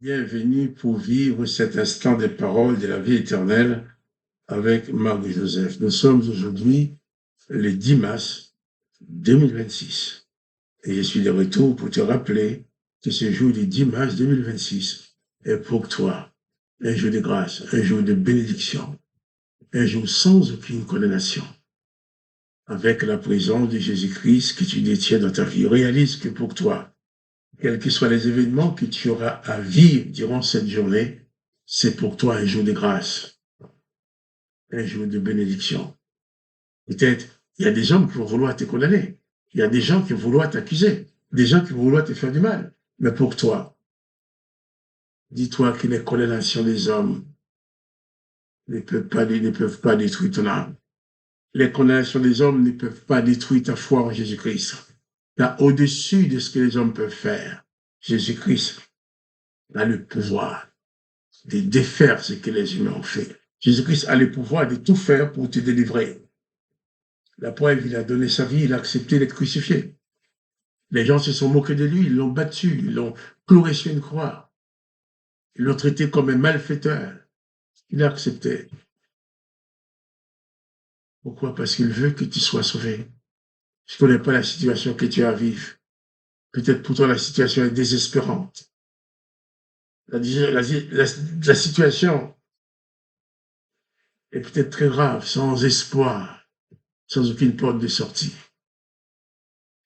Bienvenue pour vivre cet instant des paroles de la vie éternelle avec Marc et Joseph. Nous sommes aujourd'hui le 10 mars 2026 et je suis de retour pour te rappeler que ce jour du 10 mars 2026 est pour toi un jour de grâce, un jour de bénédiction, un jour sans aucune condamnation. Avec la présence de Jésus-Christ que tu détiens dans ta vie, réalise que pour toi, quels que soient les événements que tu auras à vivre durant cette journée, c'est pour toi un jour de grâce, un jour de bénédiction. Peut-être, il y a des gens qui vont vouloir te condamner. Il y a des gens qui vont vouloir t'accuser. Des gens qui vont vouloir te faire du mal. Mais pour toi, dis-toi que les condamnations des hommes ne peuvent pas détruire ton âme. Les condamnations des hommes ne peuvent pas détruire ta foi en Jésus-Christ. Car au-dessus de ce que les hommes peuvent faire, Jésus-Christ a le pouvoir de défaire ce que les humains ont fait. Jésus-Christ a le pouvoir de tout faire pour te délivrer. La preuve, il a donné sa vie, il a accepté d'être crucifié. Les gens se sont moqués de lui, ils l'ont battu, ils l'ont cloué sur une croix. Ils l'ont traité comme un malfaiteur. Il a accepté. Pourquoi? Parce qu'il veut que tu sois sauvé. Je ne connais pas la situation que tu as à vivre. Peut-être pour toi, la situation est désespérante. La situation est peut-être très grave, sans espoir, sans aucune porte de sortie.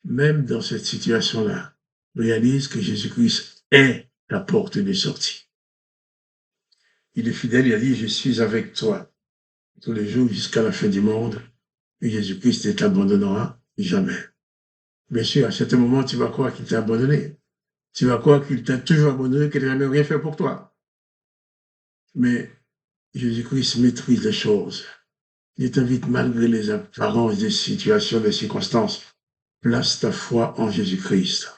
Même dans cette situation-là, réalise que Jésus-Christ est ta porte de sortie. Il est fidèle, il a dit, je suis avec toi tous les jours jusqu'à la fin du monde, et Jésus-Christ ne t'abandonnera jamais. Bien sûr, à certains moments, tu vas croire qu'il t'a abandonné. Tu vas croire qu'il t'a toujours abandonné, qu'il n'a jamais rien fait pour toi. Mais Jésus-Christ maîtrise les choses. Il t'invite, malgré les apparences des situations, des circonstances, place ta foi en Jésus-Christ.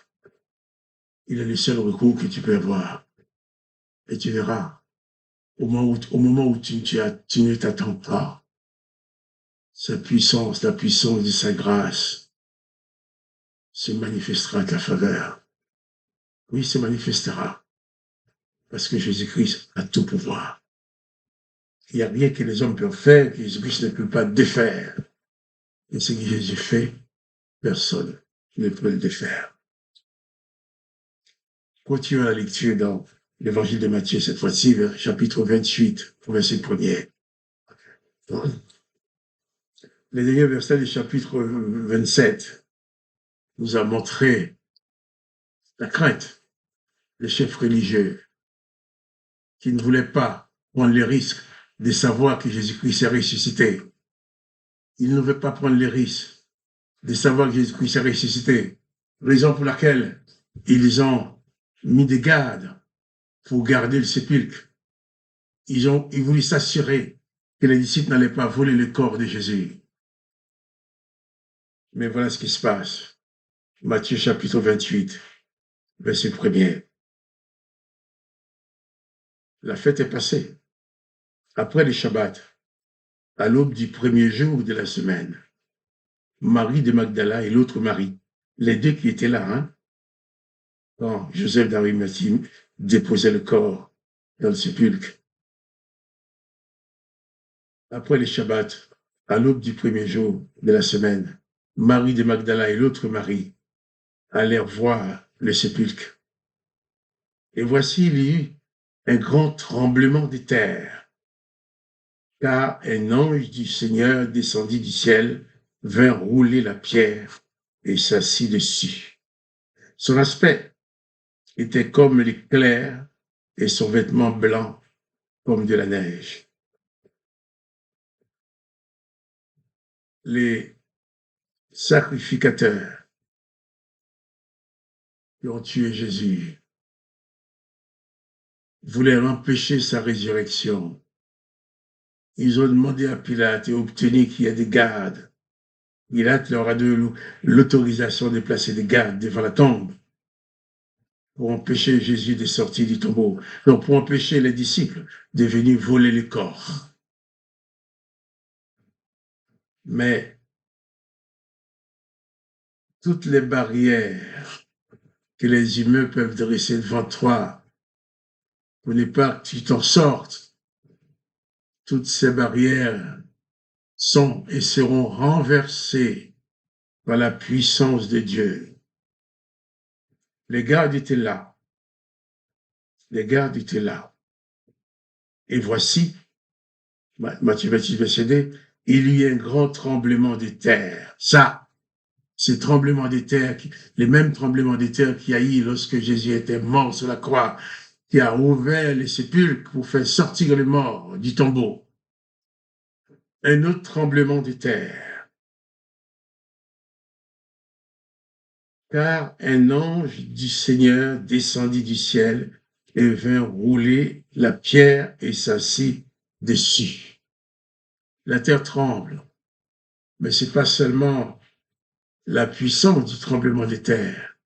Il est le seul recours que tu peux avoir. Et tu verras, au moment où tu ne t'attends pas, sa puissance, la puissance de sa grâce se manifestera à ta faveur. Oui, se manifestera. Parce que Jésus-Christ a tout pouvoir. Il n'y a rien que les hommes peuvent faire que Jésus-Christ ne peut pas défaire. Et ce que Jésus fait, personne ne peut le défaire. Continuons la lecture dans l'évangile de Matthieu, cette fois-ci, chapitre 28, verset 1er. Les derniers versets du chapitre 27 nous a montré la crainte des chefs religieux qui ne voulaient pas prendre le risque de savoir que Jésus-Christ est ressuscité. Ils ne veulent pas prendre le risque de savoir que Jésus-Christ est ressuscité. Raison pour laquelle ils ont mis des gardes pour garder le sépulcre. Ils voulaient s'assurer que les disciples n'allaient pas voler le corps de Jésus. Mais voilà ce qui se passe. Matthieu chapitre 28, verset 1er. La fête est passée. Après le Shabbat, à l'aube du premier jour de la semaine, Marie de Magdala et l'autre Marie, les deux qui étaient là, quand Joseph d'Arimathie déposait le corps dans le sépulcre. Après le Shabbat, à l'aube du premier jour de la semaine, Marie de Magdala et l'autre Marie allèrent voir le sépulcre. Et voici, il y eut un grand tremblement de terre, car un ange du Seigneur descendit du ciel, vint rouler la pierre et s'assit dessus. Son aspect était comme l'éclair et son vêtement blanc comme de la neige. Les sacrificateurs qui ont tué Jésus voulaient empêcher sa résurrection. Ils ont demandé à Pilate et obtenu qu'il y ait des gardes. Pilate leur a donné l'autorisation de placer des gardes devant la tombe pour empêcher Jésus de sortir du tombeau. Donc pour empêcher les disciples de venir voler le corps. Mais toutes les barrières que les humains peuvent dresser devant toi pour ne pas que tu t'en sortes. Toutes ces barrières sont et seront renversées par la puissance de Dieu. Les gardes étaient là. Les gardes étaient là. Et voici, Matthieu 26, verset 2, il y a un grand tremblement de terre. Ça, ces tremblements de terre, les mêmes tremblements de terre qu'il y a eu lorsque Jésus était mort sur la croix, qui a ouvert les sépulcres pour faire sortir les morts du tombeau. Un autre tremblement de terre. Car un ange du Seigneur descendit du ciel et vint rouler la pierre et s'assit dessus. La terre tremble, mais ce n'est pas seulement la puissance du tremblement de terre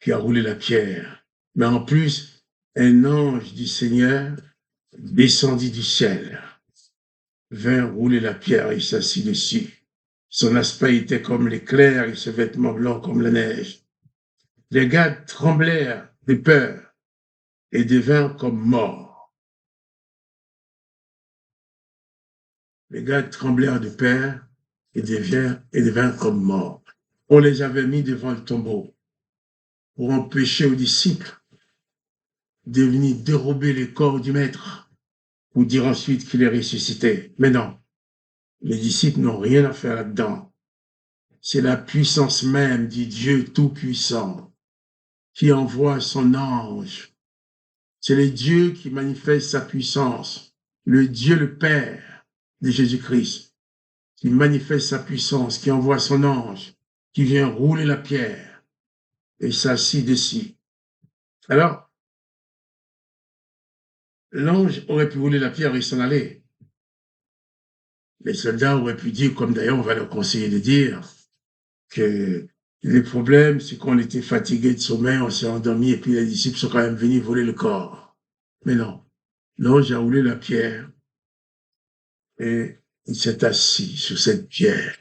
qui a roulé la pierre, mais en plus, un ange du Seigneur descendit du ciel, vint rouler la pierre et s'assit dessus. Son aspect était comme l'éclair et ses vêtements blancs comme la neige. Les gardes tremblèrent de peur et devinrent comme morts. Les gardes tremblèrent de peur et devinrent comme morts. On les avait mis devant le tombeau pour empêcher aux disciples de venir dérober le corps du maître pour dire ensuite qu'il est ressuscité. Mais non, les disciples n'ont rien à faire là-dedans. C'est la puissance même du Dieu Tout-Puissant qui envoie son ange. C'est le Dieu qui manifeste sa puissance, le Dieu le Père de Jésus-Christ, qui manifeste sa puissance, qui envoie son ange, qui vient rouler la pierre et s'assit dessus. Alors, l'ange aurait pu rouler la pierre et s'en aller. Les soldats auraient pu dire, comme d'ailleurs on va leur conseiller de dire, que le problème, c'est qu'on était fatigué de sommeil, on s'est endormi et puis les disciples sont quand même venus voler le corps. Mais non, l'ange a roulé la pierre et il s'est assis sur cette pierre.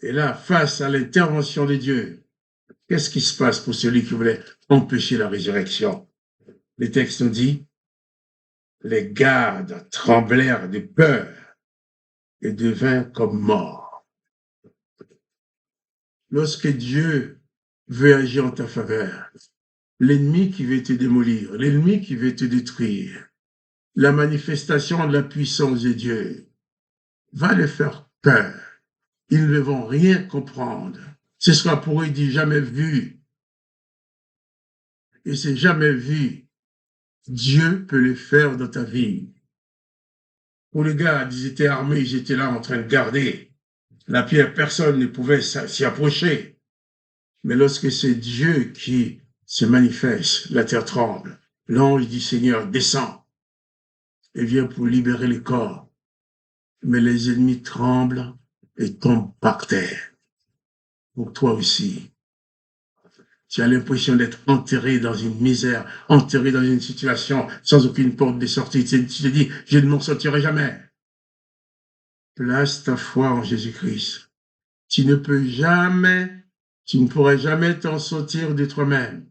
Et là, face à l'intervention de Dieu, qu'est-ce qui se passe pour celui qui voulait empêcher la résurrection? Le texte nous dit, les gardes tremblèrent de peur et devinrent comme morts. Lorsque Dieu veut agir en ta faveur, l'ennemi qui veut te démolir, l'ennemi qui veut te détruire, la manifestation de la puissance de Dieu va leur faire peur. Ils ne vont rien comprendre. Ce sera pour eux du jamais vu. Et c'est jamais vu. Dieu peut le faire dans ta vie. Pour les gars, ils étaient armés, ils étaient là en train de garder. La pierre, personne ne pouvait s'y approcher. Mais lorsque c'est Dieu qui se manifeste, la terre tremble. L'ange du Seigneur descend et vient pour libérer les corps. Mais les ennemis tremblent et tombent par terre. Pour toi aussi. Tu as l'impression d'être enterré dans une misère, enterré dans une situation sans aucune porte de sortie. Tu te dis, je ne m'en sortirai jamais. Place ta foi en Jésus-Christ. Tu ne pourras jamais t'en sortir de toi-même.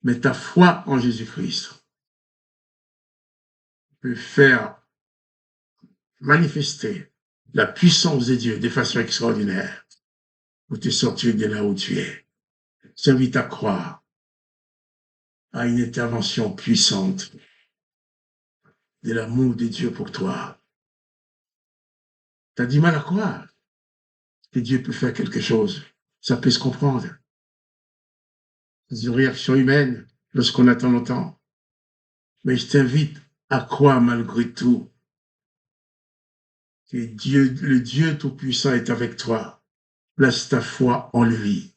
Mais ta foi en Jésus-Christ peut faire manifester la puissance de Dieu de façon extraordinaire pour te sortir de là où tu es. Je t'invite à croire à une intervention puissante de l'amour de Dieu pour toi. Tu as du mal à croire que Dieu peut faire quelque chose. Ça peut se comprendre. C'est une réaction humaine lorsqu'on attend longtemps. Mais je t'invite à croire malgré tout que Dieu, le Dieu Tout-Puissant est avec toi. Place ta foi en lui.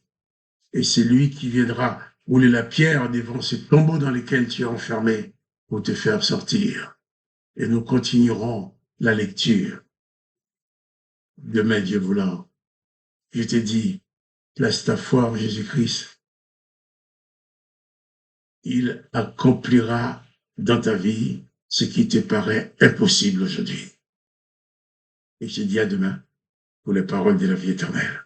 Et c'est lui qui viendra rouler la pierre devant ce tombeau dans lequel tu es enfermé pour te faire sortir. Et nous continuerons la lecture. Demain, Dieu voulant. Je t'ai dit, place ta foi en Jésus-Christ. Il accomplira dans ta vie ce qui te paraît impossible aujourd'hui. Et je dis à demain pour les paroles de la vie éternelle.